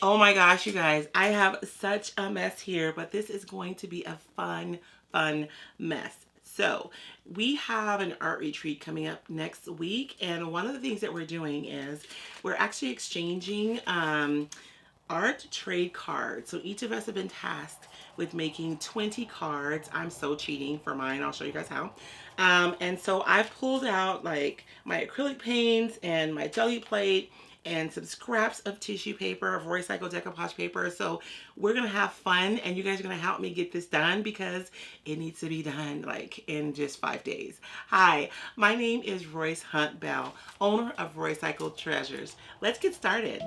Oh my gosh, you guys, I have such a mess here, but this is going to be a fun mess. So, we have an art retreat coming up next week, and one of the things that we're doing is we're actually exchanging art trade cards. So, each of us have been tasked with making 20 cards. I'm so cheating for mine. I'll show you guys how. And so I pulled out like my acrylic paints and my jelly plate and some scraps of tissue paper, of Roycycled decoupage paper. So we're gonna have fun, and you guys are gonna help me get this done because it needs to be done like in just 5 days. Hi, my name is Royce Hunt Bell, owner of Roycycled Treasures. Let's get started.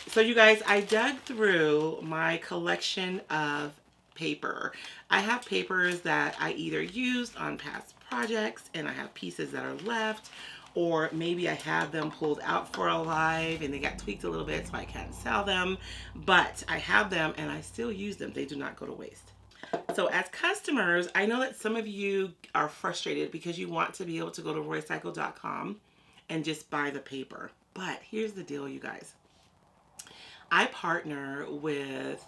So you guys, I dug through my collection of paper. I have papers that I either used on past projects and I have pieces that are left, or maybe I have them pulled out for a live and they got tweaked a little bit so I can't sell them, but I have them and I still use them. They do not go to waste. So as customers, I know that some of you are frustrated because you want to be able to go to roycycle.com and just buy the paper. But here's the deal, you guys. I partner with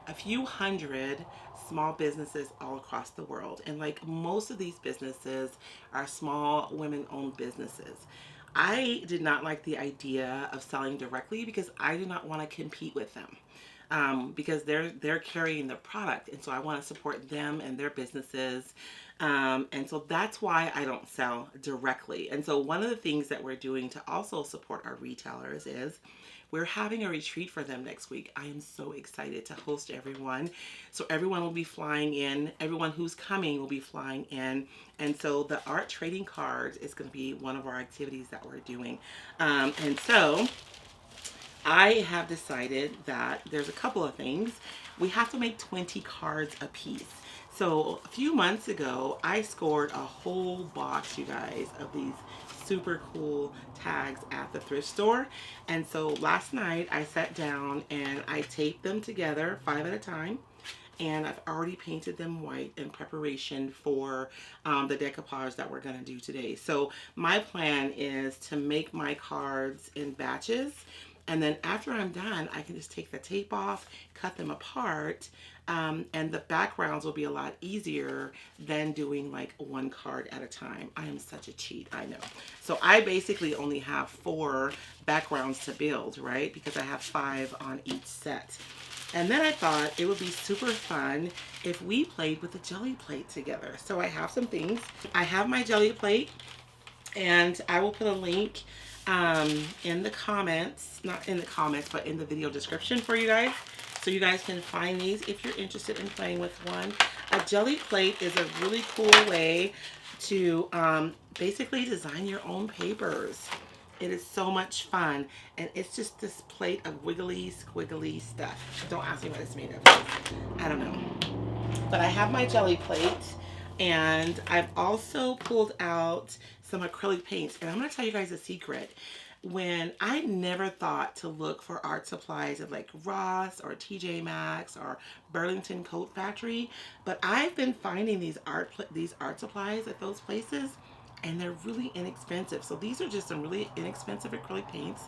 a few hundred small businesses all across the world. And like most of these businesses are small women owned businesses. I did not like the idea of selling directly because I do not want to compete with them. Because they're carrying the product, and so I want to support them and their businesses, and so that's why I don't sell directly. And so one of the things that we're doing to also support our retailers is we're having a retreat for them next week. I am so excited to host everyone. So everyone will be flying in. Everyone who's coming will be flying in. And so the art trading cards is going to be one of our activities that we're doing. And so I have decided that there's a couple of things. We have to make 20 cards a piece. So a few months ago, I scored a whole box, you guys, of these super cool tags at the thrift store. And so last night I sat down and I taped them together 5 at a time. And I've already painted them white in preparation for the decoupage that we're going to do today. So my plan is to make my cards in batches, and then after I'm done, I can just take the tape off, cut them apart, and the backgrounds will be a lot easier than doing like one card at a time. I am such a cheat, I know. So I basically only have 4 backgrounds to build, right? Because I have 5 on each set. And then I thought it would be super fun if we played with the jelly plate together. So I have some things. I have my jelly plate, and I will put a link in the comments, not in the comments, but in the video description for you guys. So you guys can find these if you're interested in playing with one. A jelly plate is a really cool way to basically design your own papers. It is so much fun, and it's just this plate of wiggly, squiggly stuff. Don't ask me what it's made of. I don't know. But I have my jelly plate, and I've also pulled out some acrylic paints. And I'm going to tell you guys a secret. When I never thought to look for art supplies at like Ross or TJ Maxx or Burlington Coat Factory, but I've been finding these art supplies at those places, and they're really inexpensive. So these are just some really inexpensive acrylic paints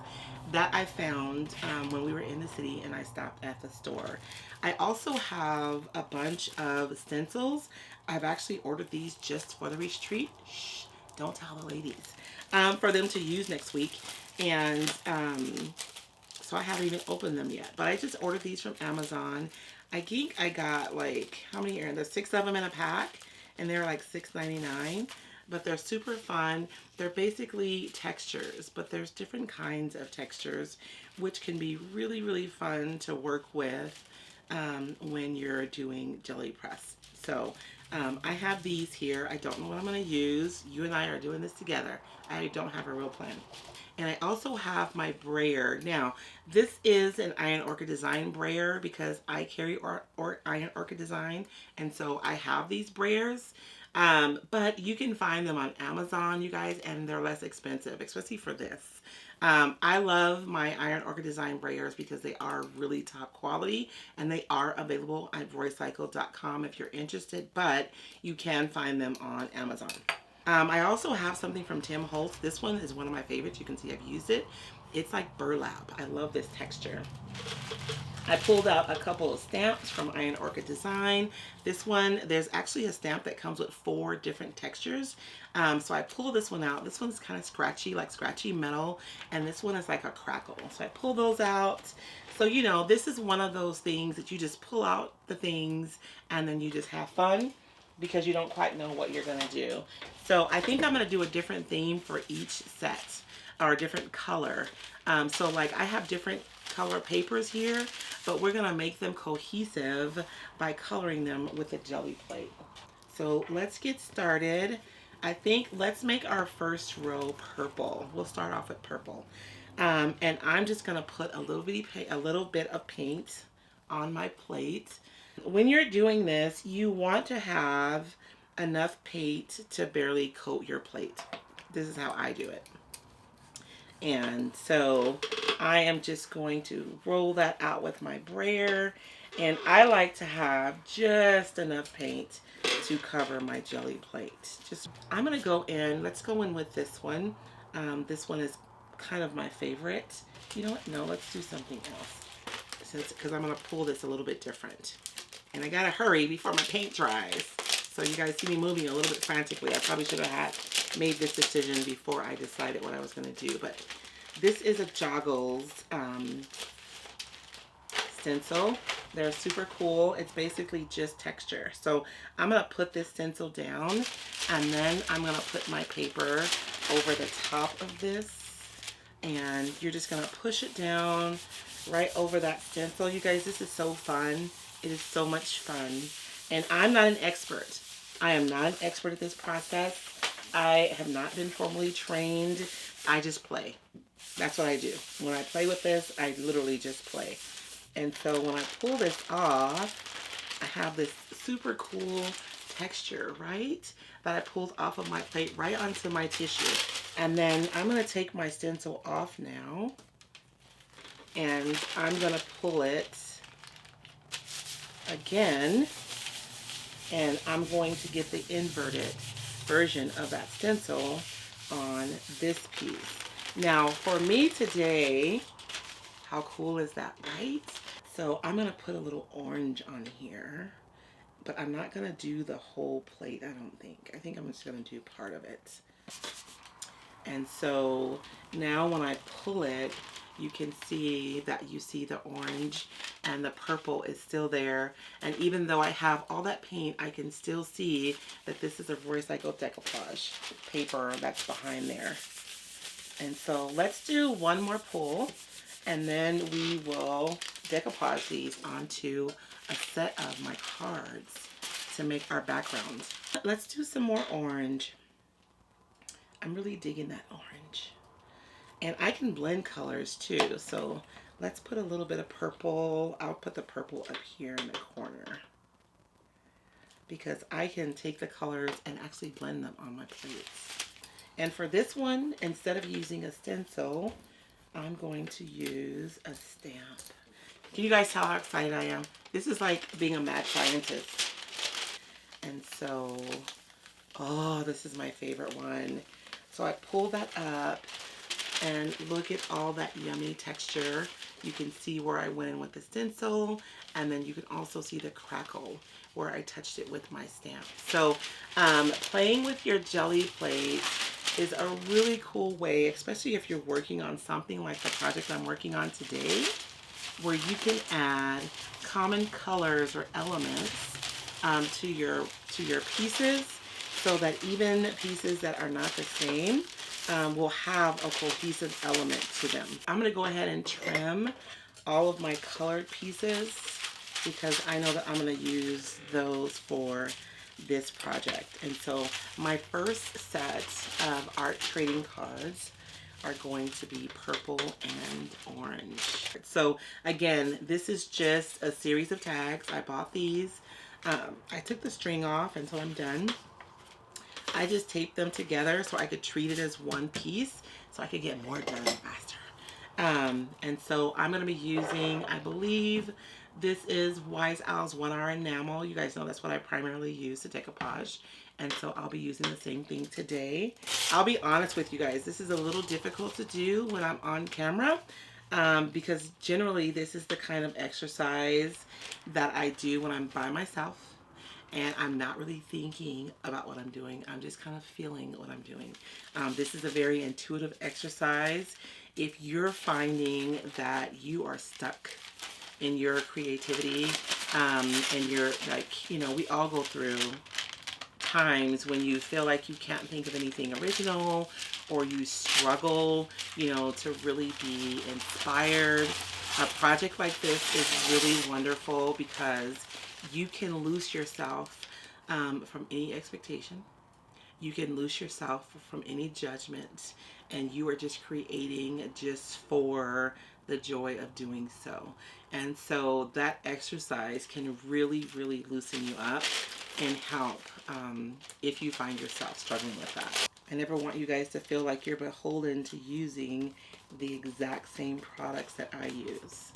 that I found when we were in the city and I stopped at the store. I also have a bunch of stencils. I've actually ordered these just for the retreat. Shh, don't tell the ladies. For them to use next week. And so I haven't even opened them yet. But I just ordered these from Amazon. I think I got like, how many are in? There's 6 of them in a pack. And they're like $6.99. But they're super fun. They're basically textures, but there's different kinds of textures, which can be really fun to work with when you're doing jelly press. So I have these here. I don't know what I'm going to use. You and I are doing this together. I don't have a real plan. And I also have my brayer. Now, this is an Iron Orchid Design brayer because I carry Iron Orchid Design. And so I have these brayers. But you can find them on Amazon, you guys, and they're less expensive, especially for this. I love my Iron Orchid Design brayers because they are really top quality, and they are available at roycycled.com if you're interested, but you can find them on Amazon. I also have something from Tim Holtz. This one is one of my favorites. You can see I've used it. It's like burlap. I love this texture. I pulled out a couple of stamps from Iron Orchid Design. This one, there's actually a stamp that comes with 4 different textures. So I pulled this one out. This one's kind of scratchy, like scratchy metal, and this one is like a crackle. So I pull those out. So, you know, this is one of those things that you just pull out the things and then you just have fun because you don't quite know what you're going to do. So I think I'm going to do a different theme for each set, or a different color. So like I have different color papers here, but we're going to make them cohesive by coloring them with a jelly plate. So let's get started. I think let's make our first row purple. We'll start off with purple. And I'm just going to put a little bit of paint on my plate. When you're doing this, you want to have enough paint to barely coat your plate. This is how I do it. And so I am just going to roll that out with my brayer. And I like to have just enough paint to cover my jelly plate. I'm going to go in, let's go in with this one. This one is kind of my favorite. You know what? No, let's do something else. Because I'm going to pull this a little bit different. And I got to hurry before my paint dries. So you guys see me moving a little bit frantically. I probably should have made this decision before I decided what I was going to do. But this is a Joggles stencil. They're super cool. It's basically just texture. So I'm going to put this stencil down, and then I'm going to put my paper over the top of this. And you're just going to push it down right over that stencil. You guys, this is so fun. It is so much fun. And I'm not an expert. I am not an expert at this process. I have not been formally trained. I just play. That's what I do. When I play with this, I literally just play. And so when I pull this off, I have this super cool texture, right? That I pulled off of my plate right onto my tissue. And then I'm going to take my stencil off now. And I'm going to pull it again. And I'm going to get the inverted version of that stencil on this piece. Now, for me today, how cool is that, right? So I'm going to put a little orange on here, but I'm not going to do the whole plate, I don't think. I think I'm just going to do part of it. And so now when I pull it, you can see that you see the orange and the purple is still there. And even though I have all that paint, I can still see that this is a Roycycled decoupage paper that's behind there. And so let's do one more pull, and then we will decoupage these onto a set of my cards to make our backgrounds. Let's do some more orange. I'm really digging that orange. And I can blend colors too, so let's put a little bit of purple. I'll put the purple up here in the corner because I can take the colors and actually blend them on my plates. And for this one, instead of using a stencil, I'm going to use a stamp. Can you guys tell how excited I am? This is like being a mad scientist. And so, oh, this is my favorite one. So I pull that up. And look at all that yummy texture. You can see where I went in with the stencil, and then you can also see the crackle where I touched it with my stamp. So playing with your jelly plate is a really cool way, especially if you're working on something like the project I'm working on today, where you can add common colors or elements to your pieces, so that even pieces that are not the same will have a cohesive element to them. I'm going to go ahead and trim all of my colored pieces because I know that I'm going to use those for this project. And so my first set of art trading cards are going to be purple and orange. So again, this is just a series of tags. I bought these. I took the string off until I'm done. I just taped them together so I could treat it as one piece so I could get more done faster. And so I'm going to be using, I believe this is Wise Owl's 1-hour enamel. You guys know that's what I primarily use to decoupage. And so I'll be using the same thing today. I'll be honest with you guys, this is a little difficult to do when I'm on camera. Because generally this is the kind of exercise that I do when I'm by myself and I'm not really thinking about what I'm doing. I'm just kind of feeling what I'm doing. This is a very intuitive exercise. If you're finding that you are stuck in your creativity, and you're like, you know, we all go through times when you feel like you can't think of anything original, or you struggle, you know, to really be inspired. A project like this is really wonderful because you can loose yourself from any expectation. You can loose yourself from any judgment, and you are just creating just for the joy of doing so. And so that exercise can really, really loosen you up and help if you find yourself struggling with that. I never want you guys to feel like you're beholden to using the exact same products that I use,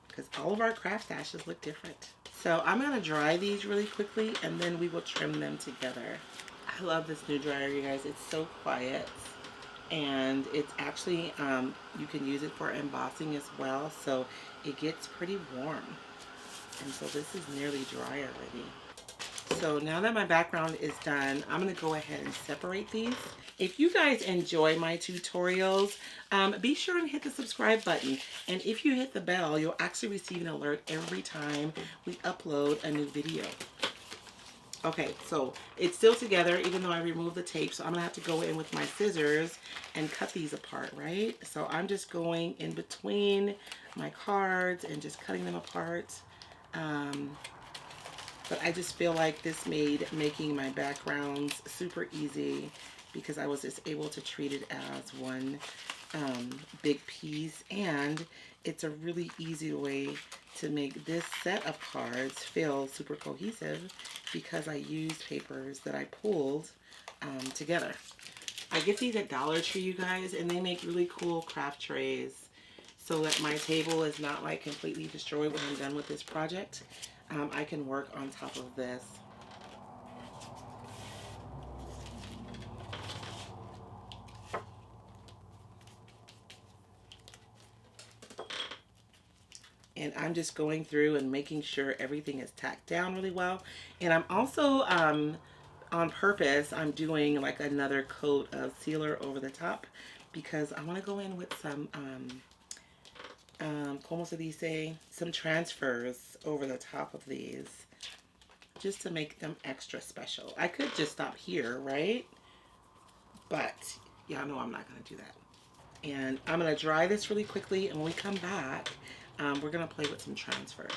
because all of our craft stashes look different. So I'm going to dry these really quickly and then we will trim them together. I love this new dryer, you guys. It's so quiet, and it's actually, you can use it for embossing as well, so it gets pretty warm. And so this is nearly dry already. So now that my background is done, I'm going to go ahead and separate these. If you guys enjoy my tutorials, be sure and hit the subscribe button. And if you hit the bell, you'll actually receive an alert every time we upload a new video. Okay, so it's still together even though I removed the tape, so I'm going to have to go in with my scissors and cut these apart, right? So I'm just going in between my cards and just cutting them apart. But I just feel like this made making my backgrounds super easy because I was just able to treat it as one big piece, and it's a really easy way to make this set of cards feel super cohesive because I used papers that I pulled together. I get these at Dollar Tree, you guys, and they make really cool craft trays so that my table is not like completely destroyed when I'm done with this project. I can work on top of this. And I'm just going through and making sure everything is tacked down really well. And I'm also, on purpose, I'm doing like another coat of sealer over the top because I want to go in with some, como se dice, some transfers over the top of these just to make them extra special. I could just stop here, right? But y'all know I'm not going to do that. And I'm going to dry this really quickly, and when we come back, we're going to play with some transfers.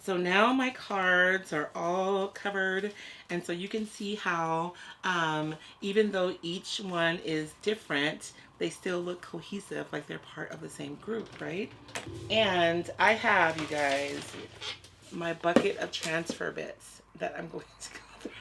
So now my cards are all covered, and so you can see how even though each one is different, they still look cohesive, like they're part of the same group, right? And I have, you guys, my bucket of transfer bits that I'm going to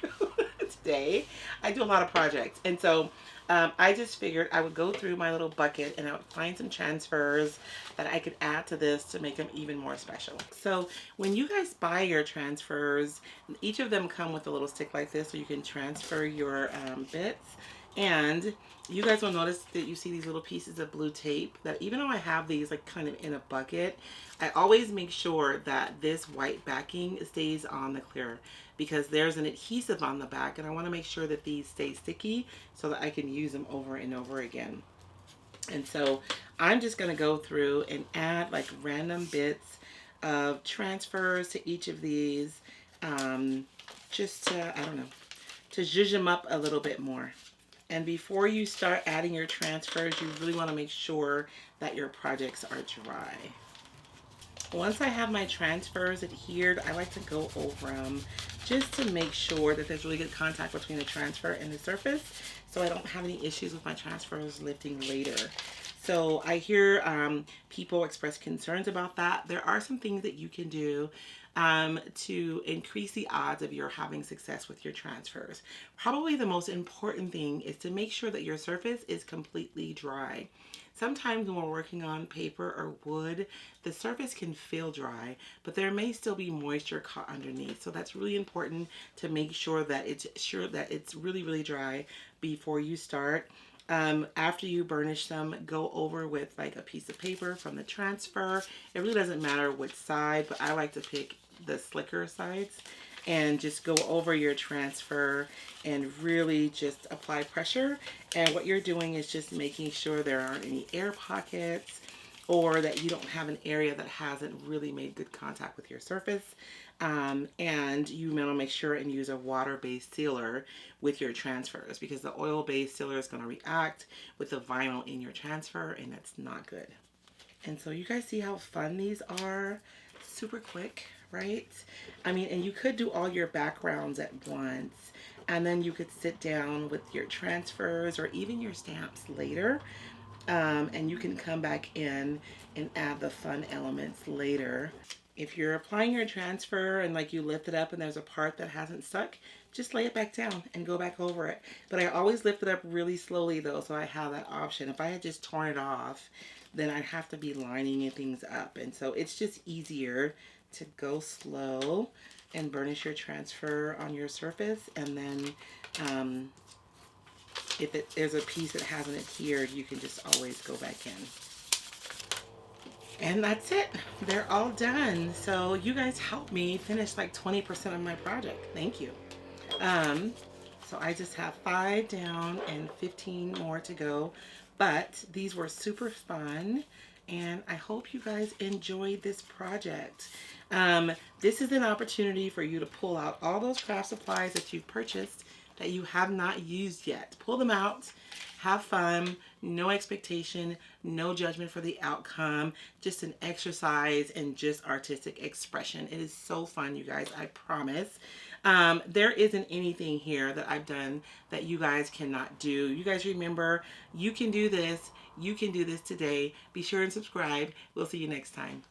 go through today. I do a lot of projects, and so I just figured I would go through my little bucket and I would find some transfers that I could add to this to make them even more special. So when you guys buy your transfers, each of them come with a little stick like this so you can transfer your bits. And you guys will notice that you see these little pieces of blue tape that even though I have these like kind of in a bucket, I always make sure that this white backing stays on the clear because there's an adhesive on the back, and I want to make sure that these stay sticky so that I can use them over and over again. And so I'm just going to go through and add like random bits of transfers to each of these, just to, I don't know, to zhuzh them up a little bit more. And before you start adding your transfers, you really want to make sure that your projects are dry. Once I have my transfers adhered, I like to go over them just to make sure that there's really good contact between the transfer and the surface so I don't have any issues with my transfers lifting later. So I hear people express concerns about that. There are some things that you can do to increase the odds of your having success with your transfers. Probably the most important thing is to make sure that your surface is completely dry. Sometimes when we're working on paper or wood, the surface can feel dry, but there may still be moisture caught underneath. So that's really important to make sure that it's really, really dry before you start. After you burnish them, go over with like a piece of paper from the transfer. It really doesn't matter which side, but I like to pick the slicker sides and just go over your transfer and really just apply pressure. And what you're doing is just making sure there aren't any air pockets or that you don't have an area that hasn't really made good contact with your surface. And you want to make sure and use a water-based sealer with your transfers, because the oil-based sealer is going to react with the vinyl in your transfer, and that's not good. And so you guys see how fun these are? Super quick, right? I mean, and you could do all your backgrounds at once, and then you could sit down with your transfers or even your stamps later. And you can come back in and add the fun elements later. If you're applying your transfer and like you lift it up and there's a part that hasn't stuck, just lay it back down and go back over it. But I always lift it up really slowly though, so I have that option. If I had just torn it off, then I'd have to be lining things up. And so it's just easier to go slow and burnish your transfer on your surface. And then if there's a piece that hasn't adhered, you can just always go back in. And that's it. They're all done. So you guys helped me finish like 20% of my project. Thank you. So I just have 5 down and 15 more to go. But these were super fun. And I hope you guys enjoyed this project. This is an opportunity for you to pull out all those craft supplies that you've purchased that you have not used yet. Pull them out. Have fun, no expectation, no judgment for the outcome, just an exercise and just artistic expression. It is so fun, you guys, I promise. There isn't anything here that I've done that you guys cannot do. You guys remember, you can do this. You can do this today. Be sure and subscribe. We'll see you next time.